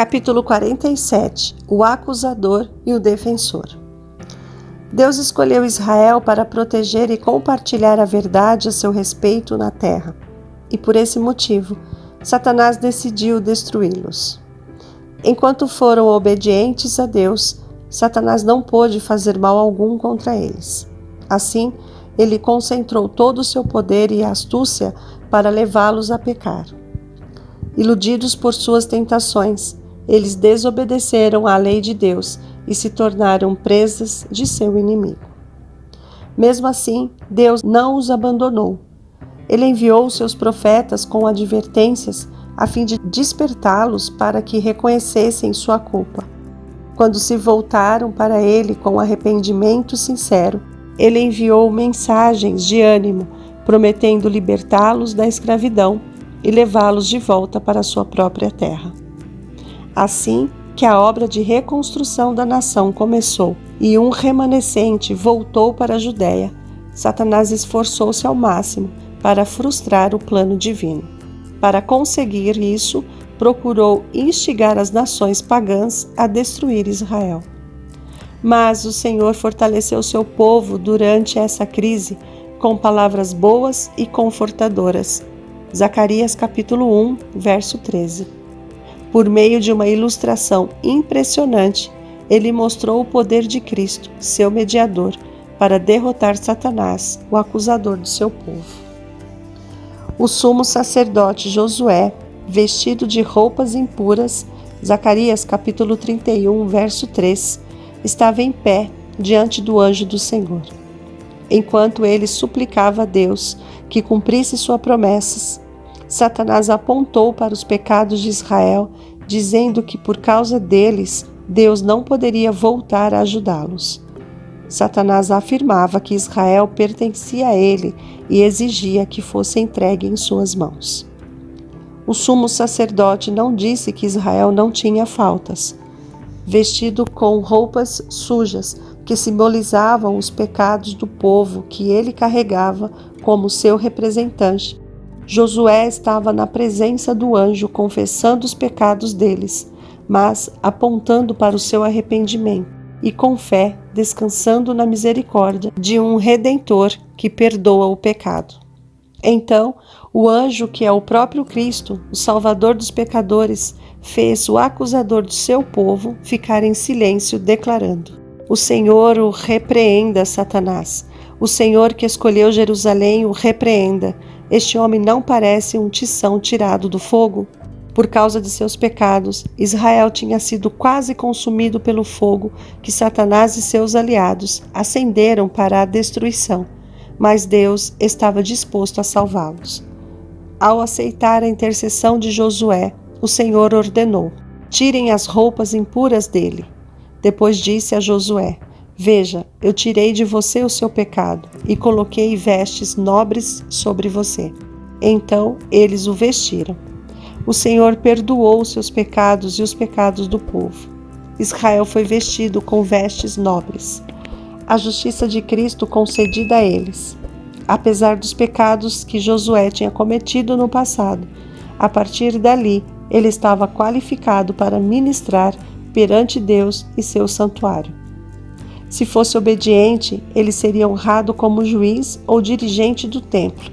Capítulo 47. O acusador e o defensor. Deus escolheu Israel para proteger e compartilhar a verdade a seu respeito na terra, e por esse motivo, Satanás decidiu destruí-los. Enquanto foram obedientes a Deus, Satanás não pôde fazer mal algum contra eles. Assim, ele concentrou todo o seu poder e astúcia para levá-los a pecar. Iludidos por suas tentações, eles desobedeceram à lei de Deus e se tornaram presas de seu inimigo. Mesmo assim, Deus não os abandonou. Ele enviou seus profetas com advertências a fim de despertá-los para que reconhecessem sua culpa. Quando se voltaram para ele com arrependimento sincero, ele enviou mensagens de ânimo, prometendo libertá-los da escravidão e levá-los de volta para sua própria terra. Assim que a obra de reconstrução da nação começou e um remanescente voltou para a Judéia, Satanás esforçou-se ao máximo para frustrar o plano divino. Para conseguir isso, procurou instigar as nações pagãs a destruir Israel. Mas o Senhor fortaleceu seu povo durante essa crise com palavras boas e confortadoras. Zacarias capítulo 1, verso 13. Por meio de uma ilustração impressionante, ele mostrou o poder de Cristo, seu mediador, para derrotar Satanás, o acusador do seu povo. O sumo sacerdote Josué, vestido de roupas impuras, Zacarias capítulo 31, verso 3, estava em pé diante do anjo do Senhor. Enquanto ele suplicava a Deus que cumprisse suas promessas, Satanás apontou para os pecados de Israel, dizendo que por causa deles, Deus não poderia voltar a ajudá-los. Satanás afirmava que Israel pertencia a ele e exigia que fosse entregue em suas mãos. O sumo sacerdote não disse que Israel não tinha faltas. Vestido com roupas sujas, que simbolizavam os pecados do povo que ele carregava como seu representante, Josué estava na presença do anjo confessando os pecados deles, mas apontando para o seu arrependimento e com fé descansando na misericórdia de um Redentor que perdoa o pecado. Então, o anjo, que é o próprio Cristo, o Salvador dos pecadores, fez o acusador do seu povo ficar em silêncio, declarando: O Senhor o repreenda, Satanás. O Senhor que escolheu Jerusalém o repreenda. Este homem não parece um tição tirado do fogo? Por causa de seus pecados, Israel tinha sido quase consumido pelo fogo que Satanás e seus aliados acenderam para a destruição, mas Deus estava disposto a salvá-los. Ao aceitar a intercessão de Josué, o Senhor ordenou: tirem as roupas impuras dele. Depois disse a Josué: Veja, eu tirei de você o seu pecado e coloquei vestes nobres sobre você. Então eles o vestiram. O Senhor perdoou os seus pecados e os pecados do povo. Israel foi vestido com vestes nobres. A justiça de Cristo concedida a eles. Apesar dos pecados que Josué tinha cometido no passado, a partir dali ele estava qualificado para ministrar perante Deus e seu santuário. Se fosse obediente, ele seria honrado como juiz ou dirigente do templo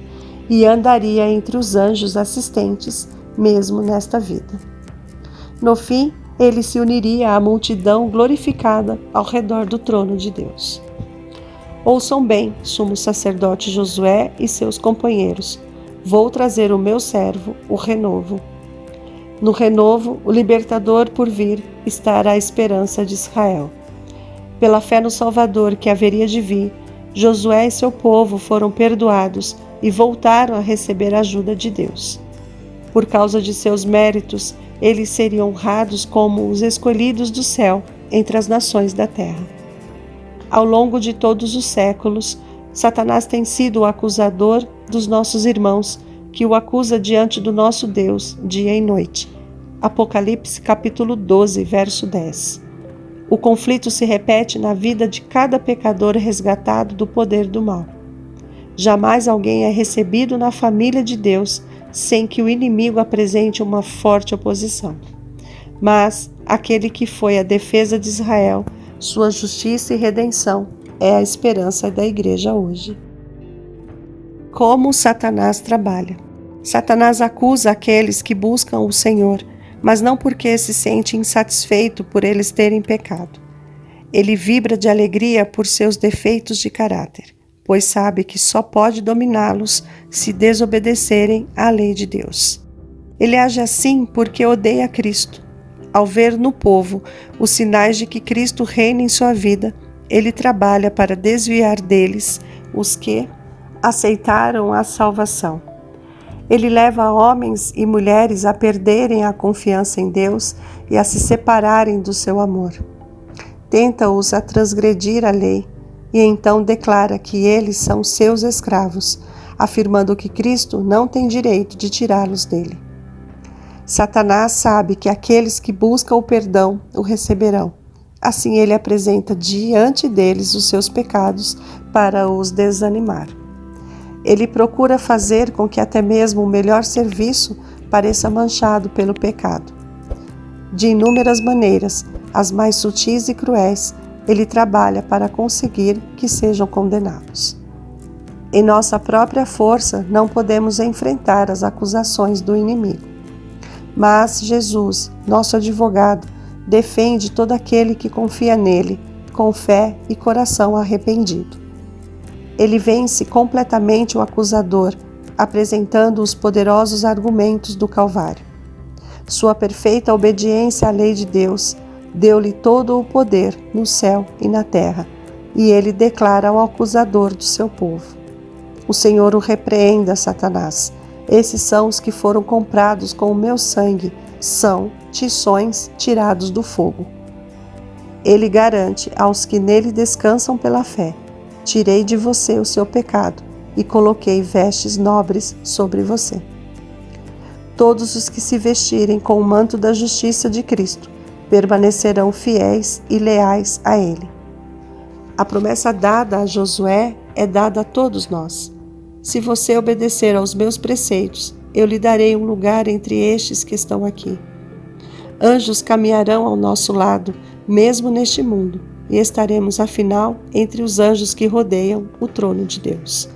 e andaria entre os anjos assistentes, mesmo nesta vida. No fim, ele se uniria à multidão glorificada ao redor do trono de Deus. Ouçam bem, sumo sacerdote Josué e seus companheiros, vou trazer o meu servo, o renovo. No renovo, o libertador por vir estará a esperança de Israel. Pela fé no Salvador que haveria de vir, Josué e seu povo foram perdoados e voltaram a receber a ajuda de Deus. Por causa de seus méritos, eles seriam honrados como os escolhidos do céu entre as nações da terra. Ao longo de todos os séculos, Satanás tem sido o acusador dos nossos irmãos, que o acusa diante do nosso Deus, dia e noite. Apocalipse capítulo 12, verso 10. O conflito se repete na vida de cada pecador resgatado do poder do mal. Jamais alguém é recebido na família de Deus sem que o inimigo apresente uma forte oposição. mas aquele que foi a defesa de Israel, sua justiça e redenção, é a esperança da igreja hoje. Como Satanás trabalha. Satanás acusa aqueles que buscam o Senhor, mas não porque se sente insatisfeito por eles terem pecado. Ele vibra de alegria por seus defeitos de caráter, pois sabe que só pode dominá-los se desobedecerem à lei de Deus. Ele age assim porque odeia Cristo. Ao ver no povo os sinais de que Cristo reina em sua vida, ele trabalha para desviar deles os que aceitaram a salvação. Ele leva homens e mulheres a perderem a confiança em Deus e a se separarem do seu amor. Tenta-os a transgredir a lei e então declara que eles são seus escravos, afirmando que Cristo não tem direito de tirá-los dele. Satanás sabe que aqueles que buscam o perdão o receberão. Assim ele apresenta diante deles os seus pecados para os desanimar. Ele procura fazer com que até mesmo o melhor serviço pareça manchado pelo pecado. De inúmeras maneiras, as mais sutis e cruéis, ele trabalha para conseguir que sejam condenados. Em nossa própria força, não podemos enfrentar as acusações do inimigo. Mas Jesus, nosso advogado, defende todo aquele que confia nele, com fé e coração arrependido. Ele vence completamente o acusador, apresentando os poderosos argumentos do Calvário. Sua perfeita obediência à lei de Deus deu-lhe todo o poder no céu e na terra, e ele declara ao acusador do seu povo: O Senhor o repreenda, Satanás. Esses são os que foram comprados com o meu sangue, são tições tirados do fogo. Ele garante aos que nele descansam pela fé: Tirei de você o seu pecado e coloquei vestes nobres sobre você. Todos os que se vestirem com o manto da justiça de Cristo permanecerão fiéis e leais a Ele. A promessa dada a Josué é dada a todos nós. Se você obedecer aos meus preceitos, eu lhe darei um lugar entre estes que estão aqui. Anjos caminharão ao nosso lado, mesmo neste mundo, e estaremos, afinal, entre os anjos que rodeiam o trono de Deus.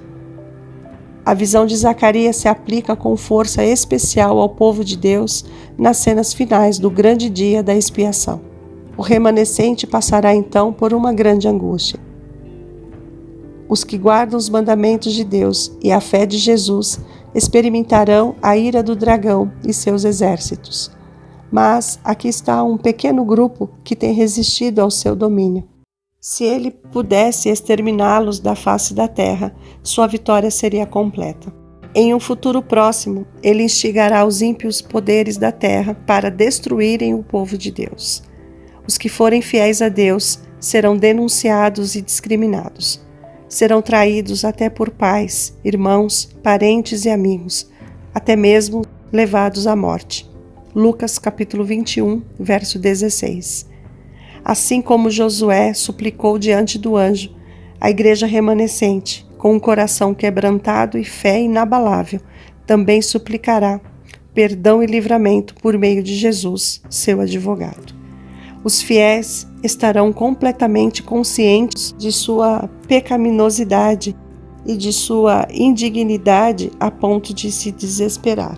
A visão de Zacarias se aplica com força especial ao povo de Deus nas cenas finais do grande dia da expiação. O remanescente passará então por uma grande angústia. Os que guardam os mandamentos de Deus e a fé de Jesus experimentarão a ira do dragão e seus exércitos. Mas aqui está um pequeno grupo que tem resistido ao seu domínio. Se ele pudesse exterminá-los da face da terra, sua vitória seria completa. Em um futuro próximo, ele instigará os ímpios poderes da terra para destruírem o povo de Deus. Os que forem fiéis a Deus serão denunciados e discriminados. Serão traídos até por pais, irmãos, parentes e amigos, até mesmo levados à morte. Lucas capítulo 21, verso 16. Assim como Josué suplicou diante do anjo, a igreja remanescente, com um coração quebrantado e fé inabalável, também suplicará perdão e livramento por meio de Jesus, seu advogado. Os fiéis estarão completamente conscientes de sua pecaminosidade e de sua indignidade a ponto de se desesperar.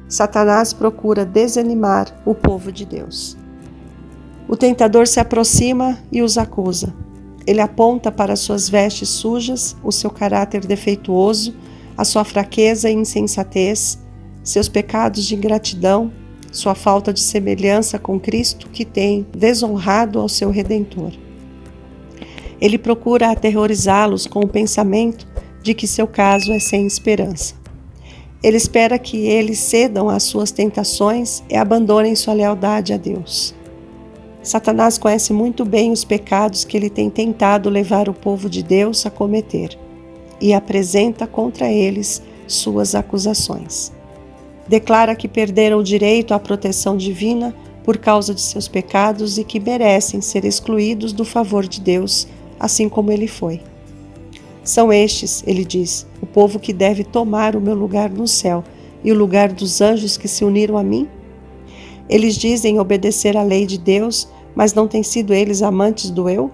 Satanás procura desanimar o povo de Deus. O tentador se aproxima e os acusa. Ele aponta para suas vestes sujas, o seu caráter defeituoso, a sua fraqueza e insensatez, seus pecados de ingratidão, sua falta de semelhança com Cristo que tem desonrado ao seu Redentor. Ele procura aterrorizá-los com o pensamento de que seu caso é sem esperança. Ele espera que eles cedam às suas tentações e abandonem sua lealdade a Deus. Satanás conhece muito bem os pecados que ele tem tentado levar o povo de Deus a cometer e apresenta contra eles suas acusações. Declara que perderam o direito à proteção divina por causa de seus pecados e que merecem ser excluídos do favor de Deus, assim como ele foi. São estes, ele diz, o povo que deve tomar o meu lugar no céu e o lugar dos anjos que se uniram a mim? Eles dizem obedecer à lei de Deus, mas não têm sido eles amantes do eu?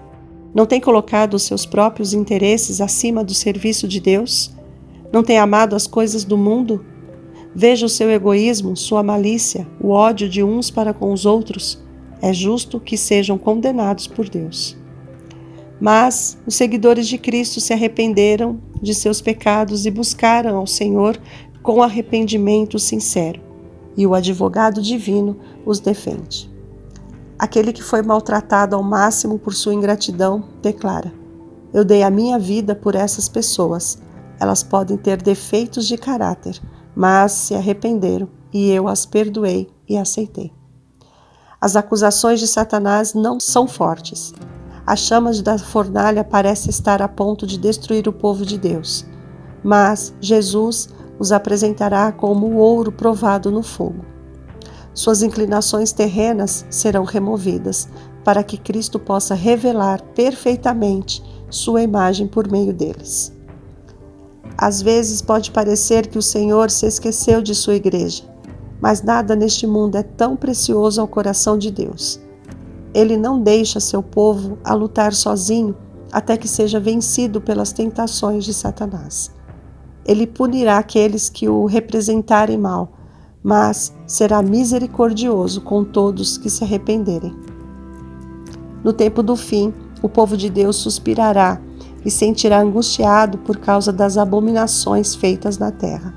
Não têm colocado os seus próprios interesses acima do serviço de Deus? Não têm amado as coisas do mundo? Veja o seu egoísmo, sua malícia, o ódio de uns para com os outros. É justo que sejam condenados por Deus. Mas os seguidores de Cristo se arrependeram de seus pecados e buscaram ao Senhor com arrependimento sincero, e o advogado divino os defende. Aquele que foi maltratado ao máximo por sua ingratidão declara: eu dei a minha vida por essas pessoas. Elas podem ter defeitos de caráter, mas se arrependeram e eu as perdoei e aceitei. As acusações de Satanás não são fortes. A chama da fornalha parece estar a ponto de destruir o povo de Deus, mas Jesus os apresentará como o ouro provado no fogo. Suas inclinações terrenas serão removidas, para que Cristo possa revelar perfeitamente sua imagem por meio deles. Às vezes pode parecer que o Senhor se esqueceu de sua igreja, mas nada neste mundo é tão precioso ao coração de Deus. Ele não deixa seu povo a lutar sozinho até que seja vencido pelas tentações de Satanás. Ele punirá aqueles que o representarem mal, mas será misericordioso com todos que se arrependerem. No tempo do fim, o povo de Deus suspirará e sentirá angustiado por causa das abominações feitas na terra.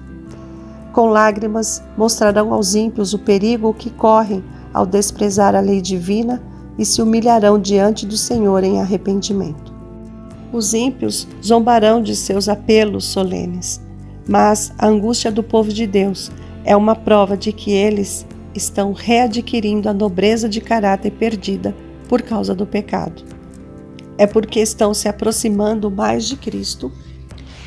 Com lágrimas mostrarão aos ímpios o perigo que correm ao desprezar a lei divina e se humilharão diante do Senhor em arrependimento. Os ímpios zombarão de seus apelos solenes, mas a angústia do povo de Deus é uma prova de que eles estão readquirindo a nobreza de caráter perdida por causa do pecado. É porque estão se aproximando mais de Cristo,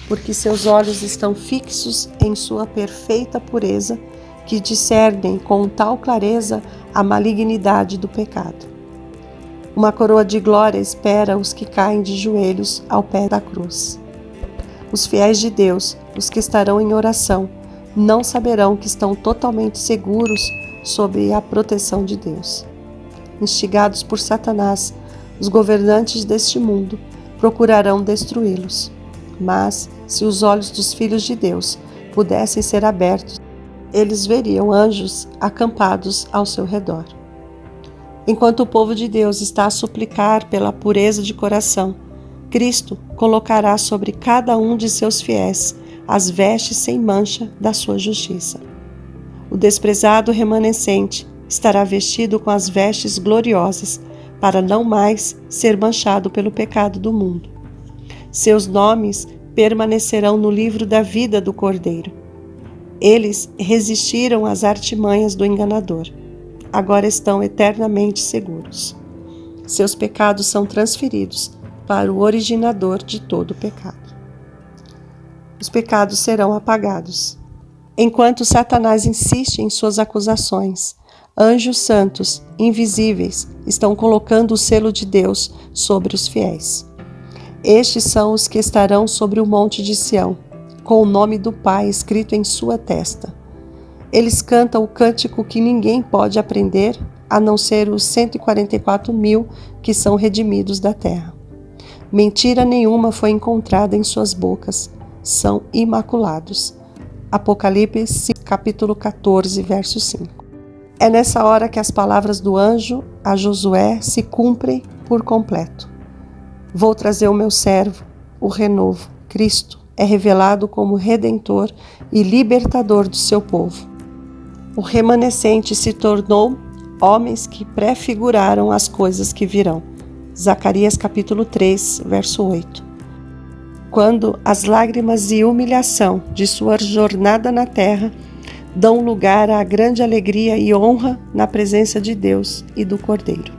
porque seus olhos estão fixos em sua perfeita pureza, que discernem com tal clareza a malignidade do pecado. Uma coroa de glória espera os que caem de joelhos ao pé da cruz. Os fiéis de Deus, os que estarão em oração, não saberão que estão totalmente seguros sob a proteção de Deus. Instigados por Satanás, os governantes deste mundo procurarão destruí-los. Mas, se os olhos dos filhos de Deus pudessem ser abertos, eles veriam anjos acampados ao seu redor. Enquanto o povo de Deus está a suplicar pela pureza de coração, Cristo colocará sobre cada um de seus fiéis as vestes sem mancha da sua justiça. O desprezado remanescente estará vestido com as vestes gloriosas para não mais ser manchado pelo pecado do mundo. Seus nomes permanecerão no livro da vida do Cordeiro. Eles resistiram às artimanhas do enganador. Agora estão eternamente seguros. Seus pecados são transferidos para o originador de todo o pecado. Os pecados serão apagados. Enquanto Satanás insiste em suas acusações, anjos santos, invisíveis, estão colocando o selo de Deus sobre os fiéis. Estes são os que estarão sobre o monte de Sião, com o nome do Pai escrito em sua testa. Eles cantam o cântico que ninguém pode aprender, a não ser os 144.000 que são redimidos da terra. Mentira nenhuma foi encontrada em suas bocas, são imaculados. Apocalipse capítulo 14, verso 5. É nessa hora que as palavras do anjo a Josué se cumprem por completo. Vou trazer o meu servo, o renovo, Cristo, é revelado como Redentor e Libertador do seu povo. O remanescente se tornou homens que prefiguraram as coisas que virão. Zacarias capítulo 3, verso 8. Quando as lágrimas e humilhação de sua jornada na terra dão lugar à grande alegria e honra na presença de Deus e do Cordeiro.